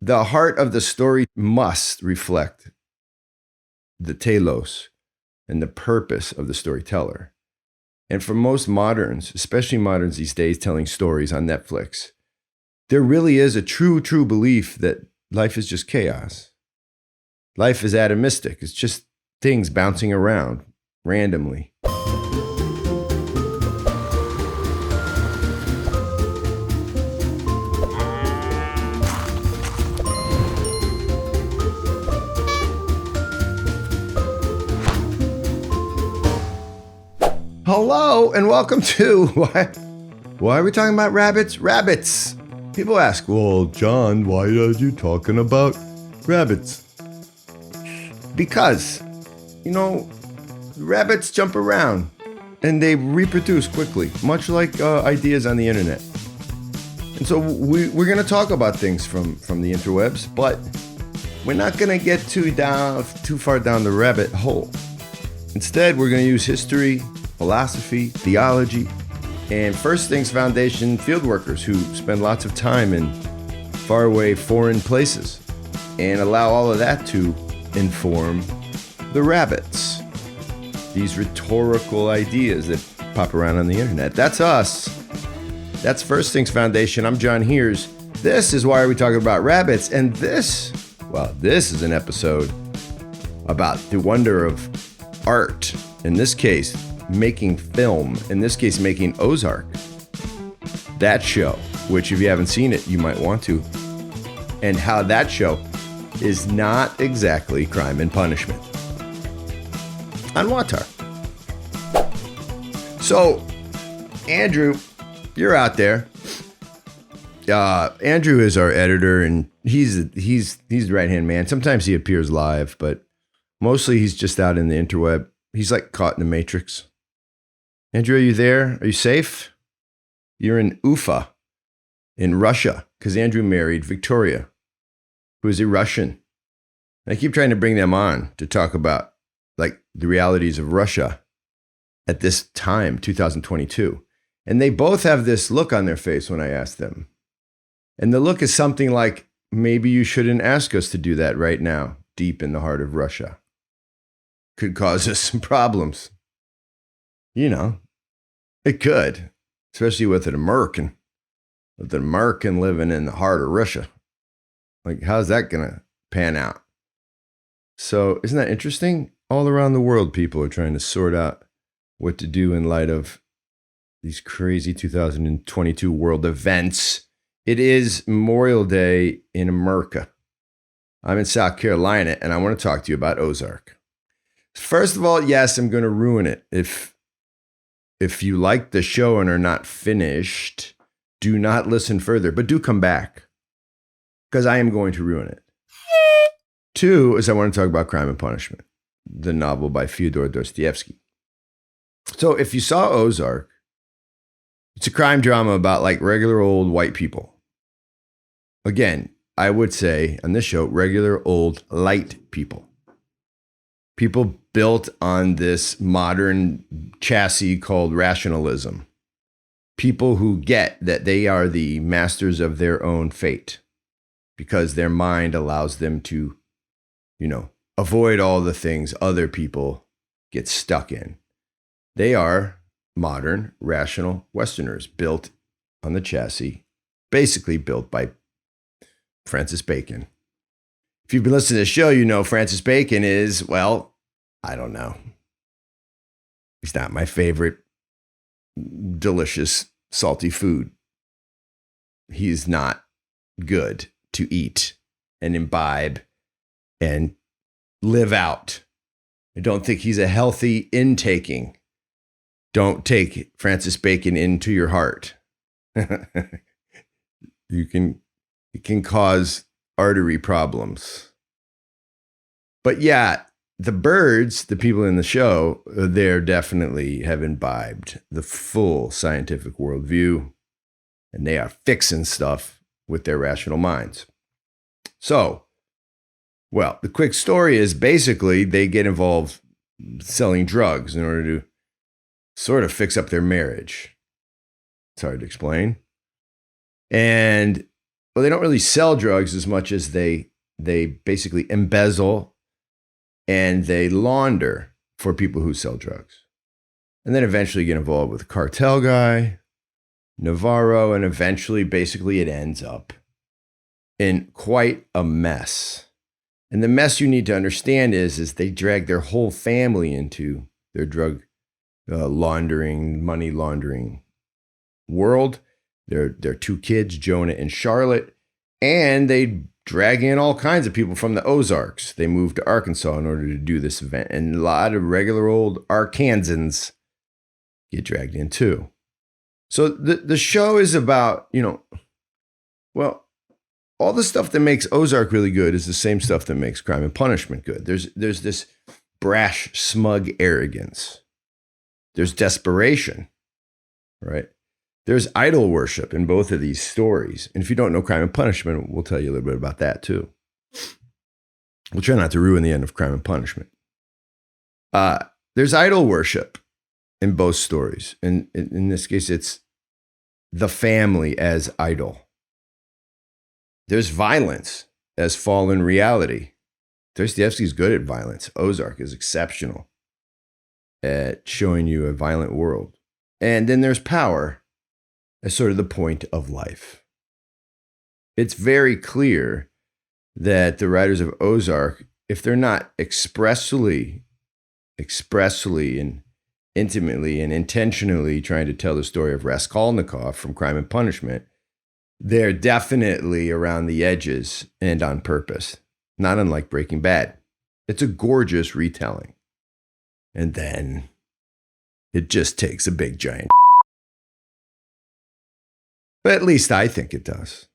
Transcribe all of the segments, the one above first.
the heart of the story must reflect the telos and the purpose of the storyteller. And for most moderns, especially moderns these days telling stories on Netflix, there really is a true belief that life is just chaos. Life is atomistic. It's just things bouncing around randomly. Hello and welcome to why are we talking about rabbits? Rabbits. People ask, well, John, why are you talking about rabbits? Because, rabbits jump around and they reproduce quickly, much like ideas on the internet. And so we're going to talk about things from the interwebs, but we're not going to get too far down the rabbit hole. Instead, we're going to use history, philosophy, theology, and First Things Foundation field workers who spend lots of time in faraway foreign places and allow all of that to inform the rabbits. These rhetorical ideas that pop around on the internet. That's us. That's First Things Foundation. I'm John Heers. This is Why Are We Talking About Rabbits? And this is an episode about the wonder of art. In this case, making film, in this case, making Ozark. That show, which if you haven't seen it, you might want to, and how that show is not exactly crime and punishment. On WAWTAR. So, Andrew, you're out there. Andrew is our editor, and he's the right-hand man. Sometimes he appears live, but mostly he's just out in the interweb. He's like caught in the matrix. Andrew, are you there? Are you safe? You're in Ufa, in Russia, because Andrew married Victoria, who is a Russian. And I keep trying to bring them on to talk about like the realities of Russia at this time, 2022. And they both have this look on their face when I ask them. And the look is something like, maybe you shouldn't ask us to do that right now, deep in the heart of Russia. Could cause us some problems. It could, especially with an American living in the heart of Russia. Like, how's that going to pan out? So isn't that interesting? All around the world, people are trying to sort out what to do in light of these crazy 2022 world events. It is Memorial Day in America. I'm in South Carolina, and I want to talk to you about Ozark. First of all, yes, I'm going to ruin it. If you like the show and are not finished, do not listen further, but do come back because I am going to ruin it. Two is I want to talk about Crime and Punishment, the novel by Feydor Dostoevsky. So if you saw Ozark, it's a crime drama about like regular old white people. Again, I would say on this show, regular old light people. People built on this modern chassis called rationalism. People who get that they are the masters of their own fate because their mind allows them to, avoid all the things other people get stuck in. They are modern, rational Westerners built on the chassis, basically built by Francis Bacon. If you've been listening to the show, Francis Bacon is, well, I don't know. He's not my favorite delicious, salty food. He's not good to eat and imbibe and live out. I don't think he's a healthy intaking. Don't take Francis Bacon into your heart. It can cause artery problems. But yeah, the birds, the people in the show, they're definitely have imbibed the full scientific worldview, and they are fixing stuff with their rational minds. So, well, the quick story is basically they get involved selling drugs in order to sort of fix up their marriage. It's hard to explain. And well, they don't really sell drugs as much as they basically embezzle and they launder for people who sell drugs. And then eventually get involved with a cartel guy, Navarro, and eventually basically it ends up in quite a mess. And the mess you need to understand is they drag their whole family into their drug laundering, money laundering world. Their two kids, Jonah and Charlotte, and they drag in all kinds of people from the Ozarks. They moved to Arkansas in order to do this event, and a lot of regular old Arkansans get dragged in too. So the show is about, well, all the stuff that makes Ozark really good is the same stuff that makes Crime and Punishment good. There's this brash, smug arrogance. There's desperation, right? There's idol worship in both of these stories. And if you don't know Crime and Punishment, we'll tell you a little bit about that too. We'll try not to ruin the end of Crime and Punishment. There's idol worship in both stories. And in this case, it's the family as idol. There's violence as fallen reality. Dostoevsky's good at violence. Ozark is exceptional at showing you a violent world. And then there's power as sort of the point of life. It's very clear that the writers of Ozark, if they're not expressly and intimately and intentionally trying to tell the story of Raskolnikov from Crime and Punishment, they're definitely around the edges and on purpose, not unlike Breaking Bad. It's a gorgeous retelling. And then it just takes a big giant. But at least I think it does.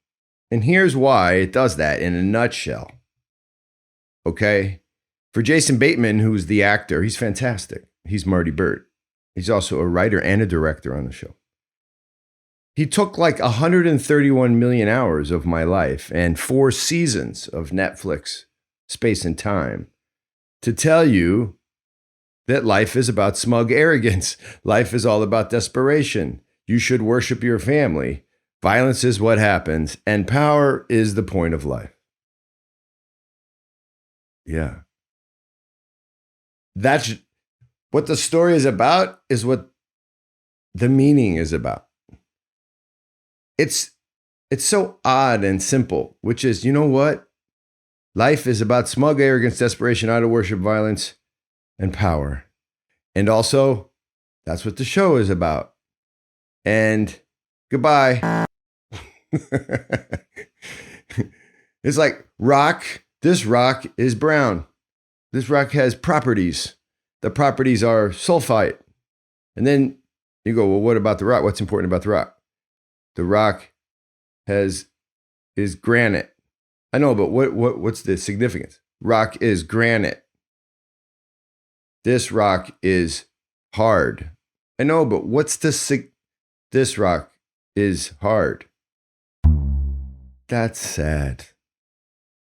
And here's why it does that in a nutshell. Okay? For Jason Bateman, who's the actor, he's fantastic. He's Marty Burt. He's also a writer and a director on the show. He took like 131 million hours of my life and 4 seasons of Netflix space and time to tell you that life is about smug arrogance. Life is all about desperation. You should worship your family. Violence is what happens, and power is the point of life. Yeah. That's what the story is about, is what the meaning is about. It's so odd and simple, which is, you know what? Life is about smug arrogance, desperation, idol worship, violence, and power. And also, that's what the show is about. And goodbye. It's like rock. This rock is brown. This rock has properties. The properties are sulfite. And then you go, well, what about the rock? What's important about the rock? The rock is granite. I know, but what's the significance? Rock is granite. This rock is hard. I know, but what's this rock is hard. That's sad.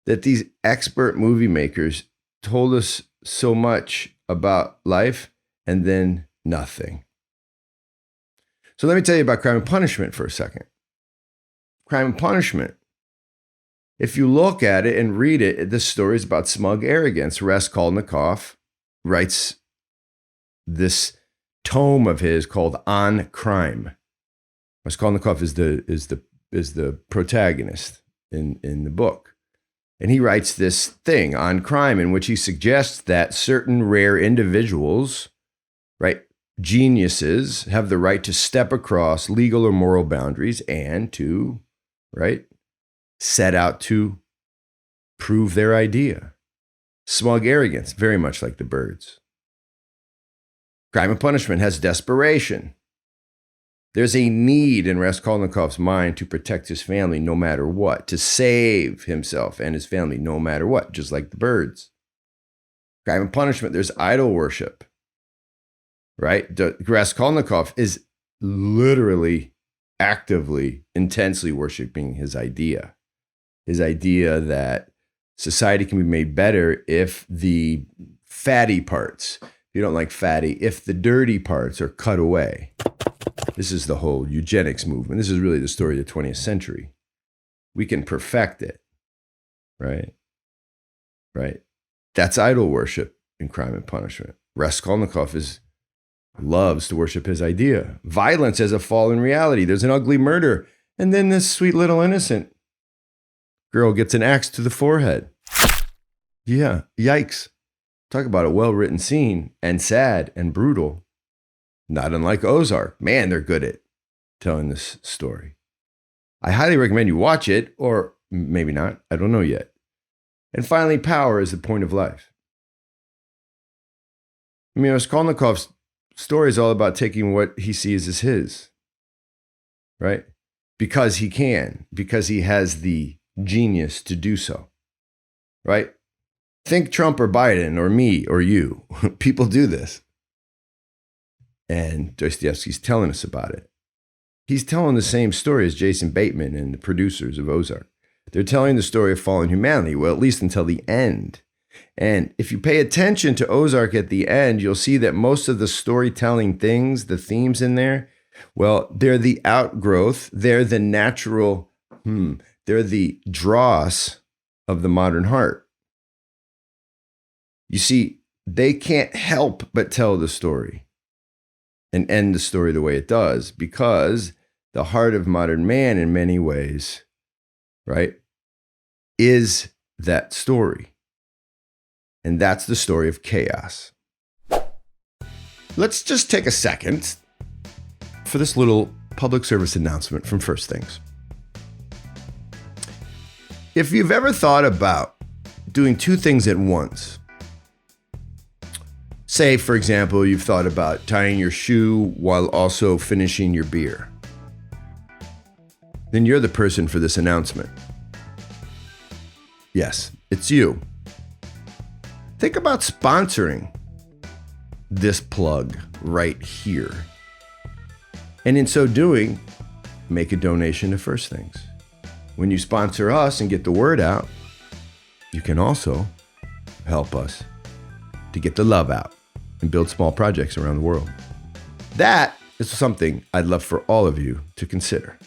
That these expert movie makers told us so much about life and then nothing. So let me tell you about Crime and Punishment for a second. Crime and Punishment. If you look at it and read it, this story is about smug arrogance. Raskolnikov writes this tome of his called On Crime. Raskolnikov is the protagonist in the book. And he writes this thing on crime in which he suggests that certain rare individuals, right, geniuses, have the right to step across legal or moral boundaries and to, right, set out to prove their idea. Smug arrogance, very much like the birds. Crime and Punishment has desperation. There's a need in Raskolnikov's mind to protect his family no matter what, to save himself and his family no matter what, just like the birds. Crime and Punishment, there's idol worship, right? Raskolnikov is literally, actively, intensely worshiping his idea that society can be made better if the fatty parts, if you don't like fatty, if the dirty parts are cut away. This is the whole eugenics movement. This is really the story of the 20th century. we can perfect it, right? Right. That's idol worship in Crime and Punishment. Raskolnikov loves to worship his idea. Violence as a fallen reality. There's an ugly murder. And then this sweet little innocent girl gets an axe to the forehead. Yeah, yikes. Talk about a well-written scene, and sad and brutal. Not unlike Ozark. Man, they're good at telling this story. I highly recommend you watch it, or maybe not. I don't know yet. And finally, power is the point of life. I mean, Raskolnikov's story is all about taking what he sees as his, right? Because he can, because he has the genius to do so, right? Think Trump or Biden or me or you. People do this. And Dostoevsky's telling us about it. He's telling the same story as Jason Bateman and the producers of Ozark. They're telling the story of fallen humanity, well, at least until the end. And if you pay attention to Ozark at the end, you'll see that most of the storytelling things, the themes in there, well, they're the outgrowth, they're the natural, they're the dross of the modern heart. You see, they can't help but tell the story and end the story the way it does, because the heart of modern man in many ways, right, is that story. And that's the story of chaos. Let's just take a second for this little public service announcement from First Things. If you've ever thought about doing two things at once, say, for example, you've thought about tying your shoe while also finishing your beer, then you're the person for this announcement. Yes, it's you. Think about sponsoring this plug right here. And in so doing, make a donation to First Things. When you sponsor us and get the word out, you can also help us to get the love out and build small projects around the world. That is something I'd love for all of you to consider.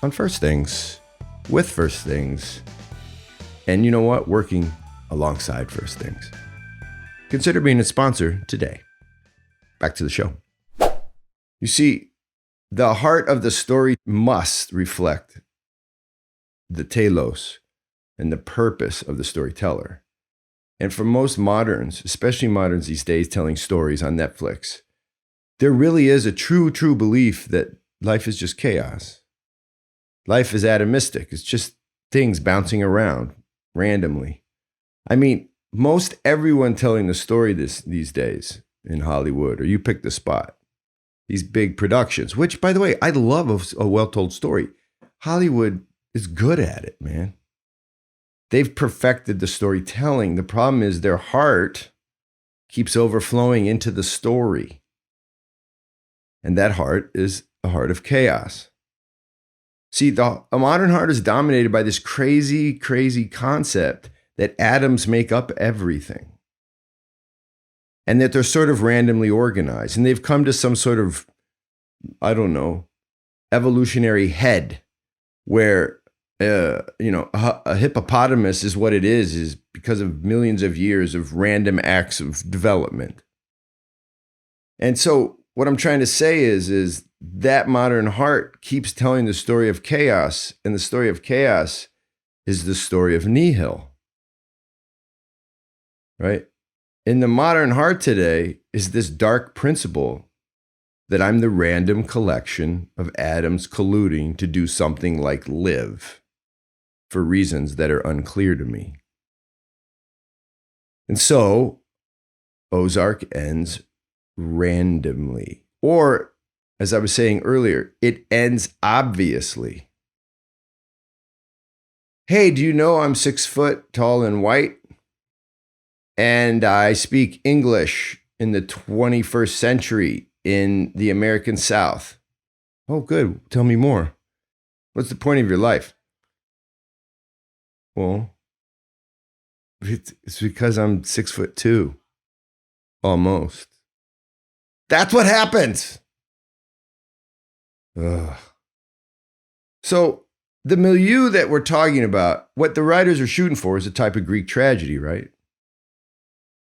On First Things, with First Things, and you know what? Working alongside First Things. Consider being a sponsor today. Back to the show. You see, the heart of the story must reflect the telos and the purpose of the storyteller. And for most moderns, especially moderns these days telling stories on Netflix, there really is a true belief that life is just chaos. Life is atomistic. It's just things bouncing around randomly. I mean, most everyone telling the story these days in Hollywood, or you pick the spot, these big productions, which, by the way, I love a well-told story. Hollywood is good at it, man. They've perfected the storytelling. The problem is their heart keeps overflowing into the story. And that heart is a heart of chaos. See, a modern heart is dominated by this crazy concept that atoms make up everything. And that they're sort of randomly organized. And they've come to some sort of, I don't know, evolutionary head where, a hippopotamus is what it is because of millions of years of random acts of development. And so what I'm trying to say is that modern heart keeps telling the story of chaos, and the story of chaos is the story of nihil. Right? In the modern heart today is this dark principle that I'm the random collection of atoms colluding to do something like live for reasons that are unclear to me. And so Ozark ends randomly. Or, as I was saying earlier, it ends obviously. Hey, do you know I'm 6 foot tall and white? And I speak English in the 21st century in the American South. Oh, good. Tell me more. What's the point of your life? Well, it's because I'm 6'2", almost. That's what happens. Ugh. So the milieu that we're talking about, what the writers are shooting for is a type of Greek tragedy, right?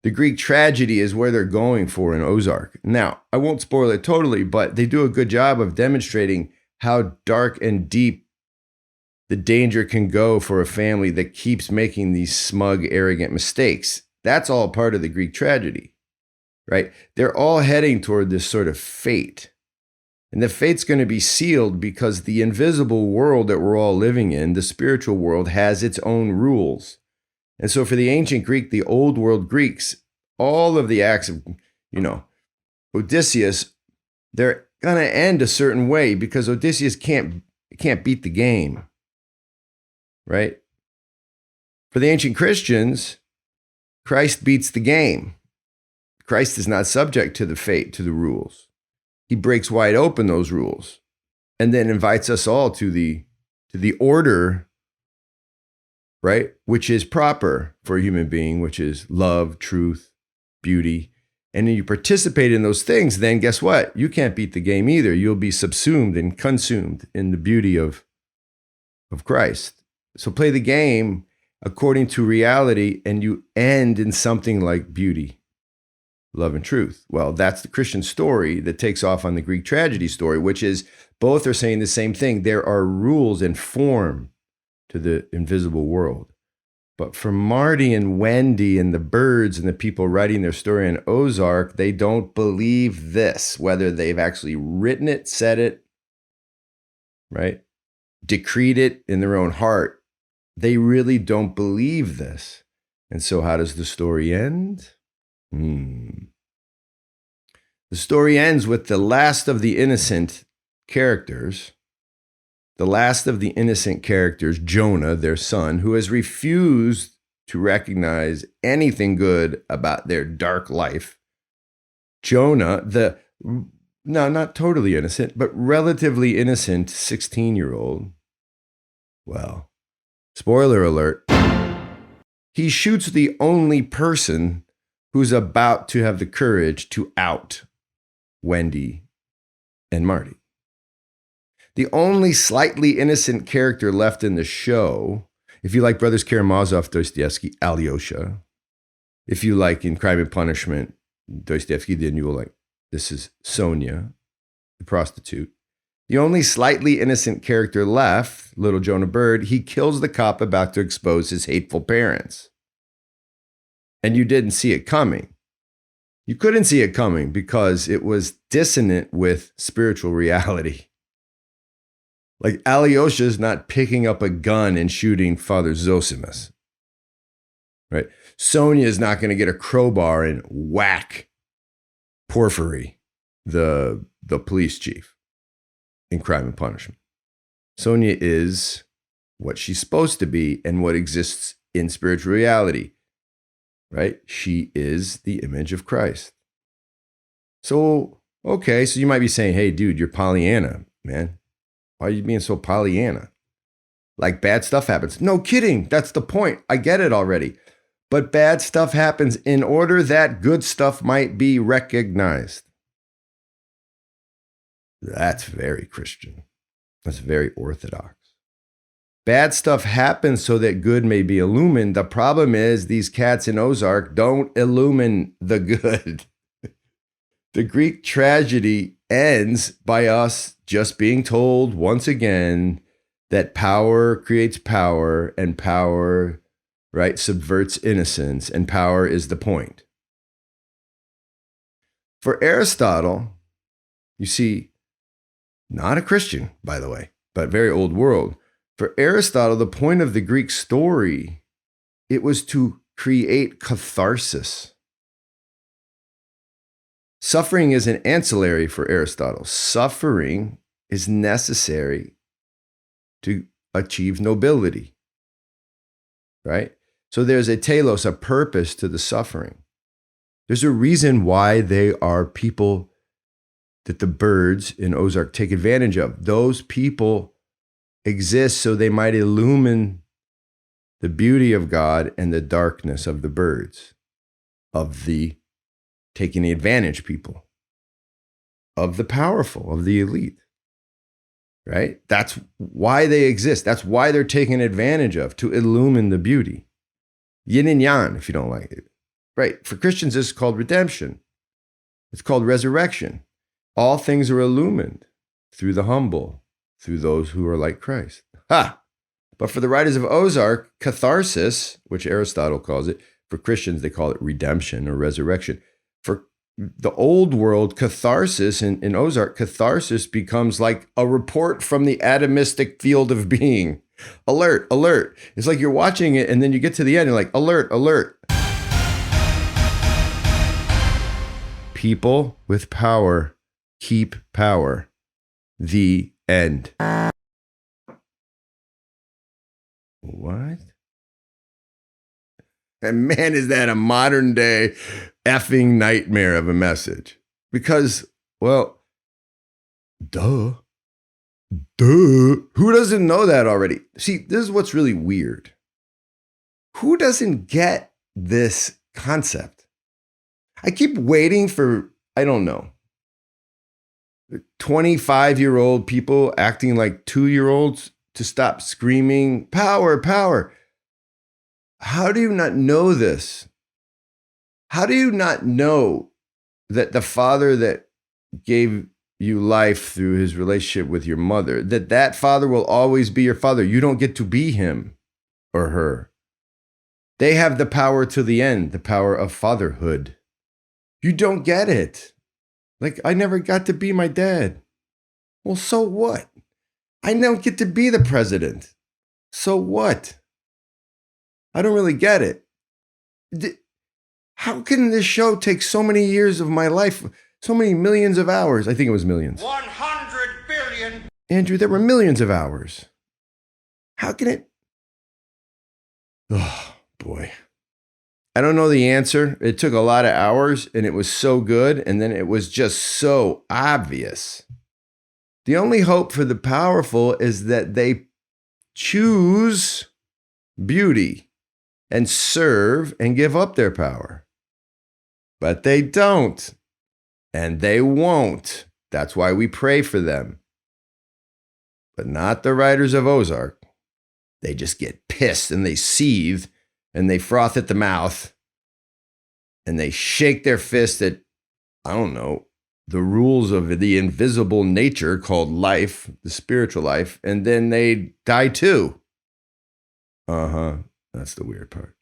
The Greek tragedy is where they're going for in Ozark. Now, I won't spoil it totally, but they do a good job of demonstrating how dark and deep the danger can go for a family that keeps making these smug, arrogant mistakes. That's all part of the Greek tragedy, right? They're all heading toward this sort of fate. And the fate's going to be sealed because the invisible world that we're all living in, the spiritual world, has its own rules. And so for the ancient Greek, the old world Greeks, all of the acts of, Odysseus, they're going to end a certain way because Odysseus can't beat the game, right? For the ancient Christians, Christ beats the game. Christ is not subject to the fate, to the rules. He breaks wide open those rules and then invites us all to the order, right? Which is proper for a human being, which is love, truth, beauty. And then you participate in those things, then guess what? You can't beat the game either. You'll be subsumed and consumed in the beauty of Christ. So play the game according to reality, and you end in something like beauty, love, and truth. Well, that's the Christian story that takes off on the Greek tragedy story, which is both are saying the same thing. There are rules and form to the invisible world. But for Marty and Wendy and the birds and the people writing their story in Ozark, they don't believe this, whether they've actually written it, said it, right? Decreed it in their own heart. They really don't believe this. And so how does the story end? The story ends with the last of the innocent characters, Jonah, their son, who has refused to recognize anything good about their dark life. Jonah, not totally innocent, but relatively innocent 16-year-old. Well, spoiler alert, he shoots the only person who's about to have the courage to out Wendy and Marty. The only slightly innocent character left in the show, if you like Brothers Karamazov, Dostoevsky, Alyosha. If you like in Crime and Punishment, Dostoevsky, then you will like, this is Sonia, the prostitute. The only slightly innocent character left, little Jonah Bird, he kills the cop about to expose his hateful parents. And you didn't see it coming. You couldn't see it coming because it was dissonant with spiritual reality. Like Alyosha's not picking up a gun and shooting Father Zosimus, right? Sonia is not going to get a crowbar and whack Porphyry, the police chief in Crime and Punishment. Sonia is what she's supposed to be and what exists in spiritual reality, right? She is the image of Christ. So, okay, so you might be saying, hey, dude, you're Pollyanna, man. Why are you being so Pollyanna? Like bad stuff happens. No kidding. That's the point. I get it already. But bad stuff happens in order that good stuff might be recognized. That's very Christian. That's very orthodox. Bad stuff happens so that good may be illumined. The problem is these cats in Ozark don't illumine the good. The Greek tragedy ends by us just being told once again that power creates power and power, right, subverts innocence, and power is the point. For Aristotle, you see, not a Christian, by the way, but very old world. For Aristotle, the point of the Greek story, it was to create catharsis. Suffering is an ancillary for Aristotle. Suffering is necessary to achieve nobility, right? So there's a telos, a purpose to the suffering. There's a reason why they are people that the birds in Ozark take advantage of. Those people exist so they might illumine the beauty of God and the darkness of the birds, of the taking the advantage people, of the powerful, of the elite. right? That's why they exist. That's why they're taken advantage of, to illumine the beauty. Yin and yang, if you don't like it. Right? For Christians, this is called redemption. It's called resurrection. All things are illumined through the humble, through those who are like Christ. Ha! But for the writers of Ozark, catharsis, which Aristotle calls it, for Christians, they call it redemption or resurrection. For the old world, catharsis, in Ozark, catharsis becomes like a report from the atomistic field of being. Alert, alert. It's like you're watching it and then you get to the end, you're like, alert, alert. People with power keep power. The end. What? And man, is that a modern day effing nightmare of a message. Because, well, duh. Who doesn't know that already? See, this is what's really weird. Who doesn't get this concept? I keep waiting for, I don't know, 25-year-old people acting like 2-year-olds to stop screaming, power, power. How do you not know this? How do you not know that the father that gave you life through his relationship with your mother, that father will always be your father? You don't get to be him or her. They have the power to the end, the power of fatherhood. You don't get it. Like, I never got to be my dad. Well, so what? I don't get to be the president. So what? I don't really get it. How can this show take so many years of my life, so many millions of hours? I think it was millions. 100 billion. Andrew, there were millions of hours. How can it? Oh, boy. I don't know the answer. It took a lot of hours and it was so good. And then it was just so obvious. The only hope for the powerful is that they choose beauty and serve and give up their power. But they don't. And they won't. That's why we pray for them. But not the writers of Ozark. They just get pissed and they seethe and they froth at the mouth and they shake their fist at, I don't know, the rules of the invisible nature called life, the spiritual life, and then they die too. That's the weird part.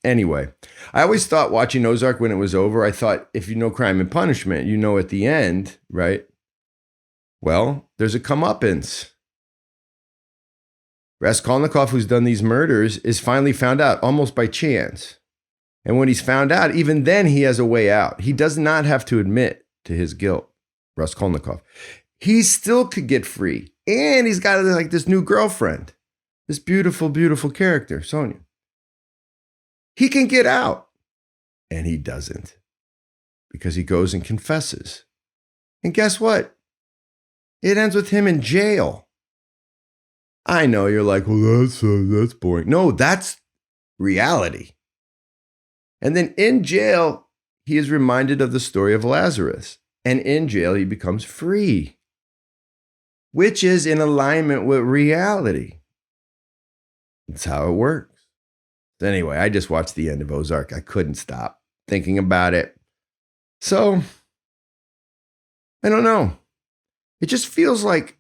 Anyway, I always thought watching Ozark when it was over, I thought if you know Crime and Punishment, you know at the end, right? Well, there's a comeuppance. Raskolnikov, who's done these murders, is finally found out almost by chance. And when he's found out, even then he has a way out. He does not have to admit to his guilt, Raskolnikov. He still could get free. And he's got like this new girlfriend, this beautiful, beautiful character, Sonia. He can get out. And he doesn't. Because he goes and confesses. And guess what? It ends with him in jail. I know you're like, well, that's boring. No, that's reality. And then in jail, he is reminded of the story of Lazarus. And in jail, he becomes free, which is in alignment with reality. That's how it works. Anyway, I just watched the end of Ozark. I couldn't stop thinking about it. So, I don't know. It just feels like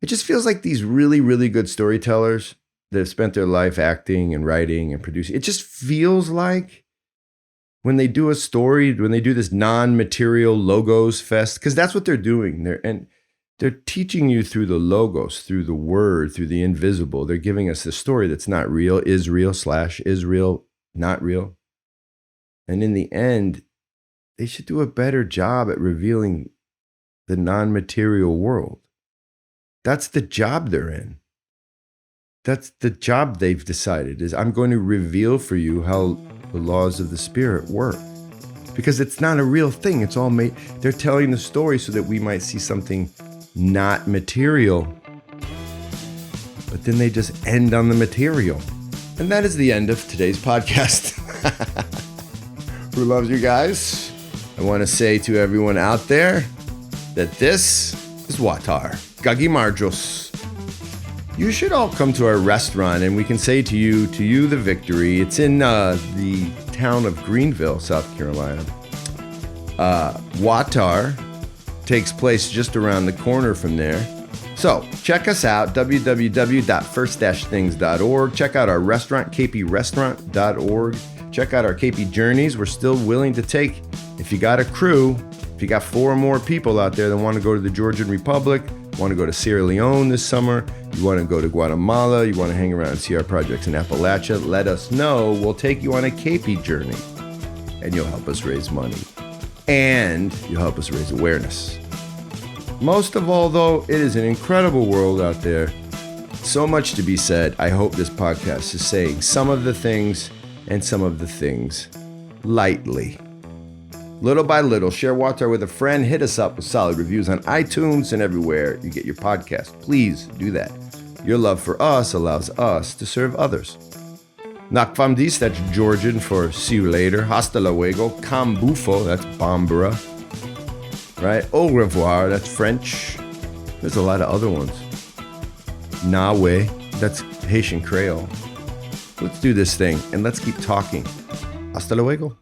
these really, really good storytellers that have spent their life acting and writing and producing. It just feels like when they do a story, when they do this non-material logos fest, because that's what they're doing. They're teaching you through the logos, through the word, through the invisible. They're giving us the story that's not real, is real, / real, not real. And in the end, they should do a better job at revealing the non-material world. That's the job they're in. That's the job they've decided is I'm going to reveal for you how the laws of the spirit work. Because it's not a real thing. It's all made. They're telling the story so that we might see something not material. But then they just end on the material. And that is the end of today's podcast. Who loves you guys? I want to say to everyone out there that this is WAWTAR. Gagi Marjos. You should all come to our restaurant and we can say to you the victory. It's in the town of Greenville, South Carolina. WAWTAR takes place just around the corner from there. So check us out, www.first-things.org. Check out our restaurant, kprestaurant.org. Check out our KP Journeys. We're still willing to take, if you got a crew, if you got 4 or more people out there that want to go to the Georgian Republic, want to go to Sierra Leone this summer, you want to go to Guatemala, you want to hang around and see our projects in Appalachia, let us know. We'll take you on a KP journey and you'll help us raise money and you'll help us raise awareness. Most of all, though, it is an incredible world out there. So much to be said. I hope this podcast is saying some of the things and some of the things lightly. Little by little, share WAWTAR with a friend. Hit us up with solid reviews on iTunes and everywhere you get your podcast. Please do that. Your love for us allows us to serve others. Nakvam dis, that's Georgian for see you later. Hasta luego. Cambufo, that's Bambara. Right? Au revoir, that's French. There's a lot of other ones. Nawe, that's Haitian Creole. Let's do this thing and let's keep talking. Hasta luego.